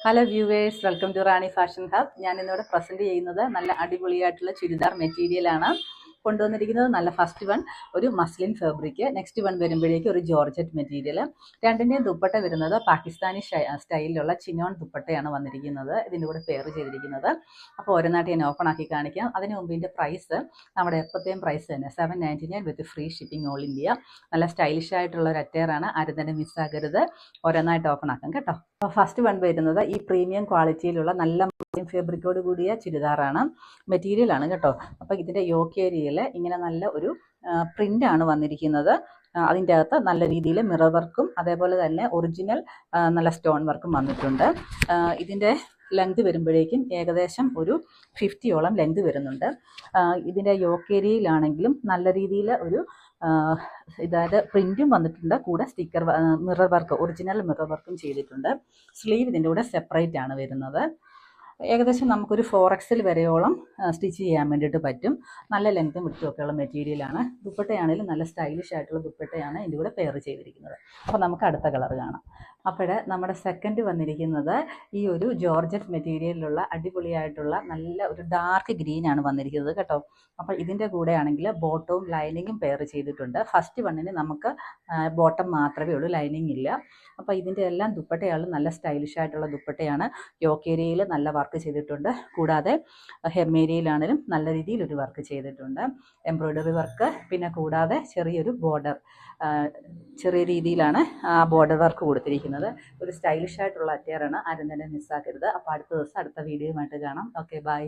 Hello viewers, welcome to Rani fashion hub. ഞാൻ ഇന്നിവിടെ present ചെയ്യുന്നത് നല്ല അടിപൊളിയായിട്ടുള്ള ചുരിദാർ മെറ്റീരിയലാണ് കൊണ്ടുവന്നിരിക്കുന്നത്. നല്ല ഫസ്റ്റ് വൺ ഒരു മസ്ലിൻ ഫാബ്രിക്, നെക്സ്റ്റ് വൺ വരുമ്പോഴേക്കും ഒരു ജോർജറ്റ് മെറ്റീരിയൽ. രണ്ടിൻ്റെയും ദുപ്പട്ട വരുന്നത് പാകിസ്ഥാനി സ്റ്റൈലിലുള്ള ചിനോൺ ദുപ്പട്ടയാണ് വന്നിരിക്കുന്നത്. ഇതിൻ്റെ കൂടെ പെയർ ചെയ്തിരിക്കുന്നത്. അപ്പോൾ ഓരോന്നായിട്ട് ഞാൻ ഓപ്പൺ ആക്കി കാണിക്കാം. അതിന് മുമ്പ് ഇതിൻ്റെ പ്രൈസ് നമ്മുടെ എപ്പോഴത്തെയും പ്രൈസ് തന്നെ 799 വിത്ത് ഫ്രീ ഷിപ്പിംഗ് ഓൾ ഇന്ത്യ. നല്ല സ്റ്റൈലിഷ് ആയിട്ടുള്ള ഒരു അറ്റയറാണ്. ആരും തന്നെ മിസ്സാകരുത്. ഓരോന്നായിട്ട് ഓപ്പൺ ആക്കാം കേട്ടോ. ഫസ്റ്റ് വൺ വരുന്നത് ഈ പ്രീമിയം ക്വാളിറ്റിയിലുള്ള നല്ല ഫാബ്രിക്കോട് കൂടിയ ചുരിദാറാണ്, മെറ്റീരിയലാണ് കേട്ടോ. അപ്പോൾ ഇതിൻ്റെ യോക്ക് ഏരിയയിൽ ഇങ്ങനെ നല്ല ഒരു പ്രിൻ്റാണ് വന്നിരിക്കുന്നത്. അതിൻ്റെ അകത്ത് നല്ല രീതിയിൽ മിറർ വർക്കും അതേപോലെ തന്നെ ഒറിജിനൽ നല്ല സ്റ്റോൺ വർക്കും വന്നിട്ടുണ്ട്. ഇതിൻ്റെ ലെങ്ത് വരുമ്പോഴേക്കും ഏകദേശം ഒരു 50യോളം ലെങ്ത് വരുന്നുണ്ട്. ഇതിൻ്റെ യോക്ക് ഏരിയയിലാണെങ്കിലും നല്ല രീതിയിൽ ഒരു ഇതായത് പ്രിൻറ്റും വന്നിട്ടുണ്ട്. കൂടെ sticker mirror work, original mirror വർക്കും ചെയ്തിട്ടുണ്ട്. സ്ലീവ് ഇതിൻ്റെ കൂടെ സെപ്പറേറ്റ് ആണ് വരുന്നത്. ഏകദേശം നമുക്കൊരു 4XL വരെയോളം സ്റ്റിച്ച് ചെയ്യാൻ വേണ്ടിയിട്ട് പറ്റും. നല്ല ലെങ്ത്തും വിട്ടുമൊക്കെയുള്ള മെറ്റീരിയലാണ്. ദുപ്പട്ടയാണെങ്കിലും നല്ല സ്റ്റൈലിഷ് ആയിട്ടുള്ള ദുപ്പട്ടയാണ് ഇതിൻ്റെ കൂടെ പെയർ ചെയ്തിരിക്കുന്നത്. അപ്പോൾ നമുക്ക് അടുത്ത കളർ കാണാം. അപ്പോൾ നമ്മുടെ സെക്കൻഡ് വന്നിരിക്കുന്നത് ഈ ഒരു ജോർജറ്റ് മെറ്റീരിയലിലുള്ള അടിപൊളിയായിട്ടുള്ള നല്ല ഒരു ഡാർക്ക് ഗ്രീനാണ് വന്നിരിക്കുന്നത് കേട്ടോ. അപ്പോൾ ഇതിൻ്റെ കൂടെ ആണെങ്കിൽ ബോട്ടവും ലൈനിങ്ങും പെയർ ചെയ്തിട്ടുണ്ട്. ഫസ്റ്റ് വണ്ണിന് നമുക്ക് ബോട്ടം മാത്രമേ ഉള്ളൂ, ലൈനിങ് ഇല്ല. അപ്പോൾ ഇതിൻ്റെ എല്ലാം ദുപ്പട്ടയാണ് നല്ല സ്റ്റൈലിഷ് ആയിട്ടുള്ള ദുപ്പട്ടയാണ്. യോക്ക് ഏരിയയിൽ നല്ല വർക്ക് ചെയ്തിട്ടുണ്ട്. കൂടാതെ ഹെം ഏരിയയിലാണെങ്കിലും നല്ല രീതിയിൽ ഒരു വർക്ക് ചെയ്തിട്ടുണ്ട്, എംബ്രോയ്ഡറി വർക്ക്. പിന്നെ കൂടാതെ ചെറിയൊരു ബോർഡർ, ചെറിയ രീതിയിലാണ് ആ ബോർഡർ വർക്ക് കൊടുത്തിരിക്കുന്നത്. ഒരു സ്റ്റൈലിഷ് ആയിട്ടുള്ള അറ്റയറാണ്. ആരും തന്നെ മിസ്സാക്കരുത്. അപ്പോൾ അടുത്ത ദിവസം അടുത്ത വീഡിയോയുമായിട്ട് കാണാം. Okay, by.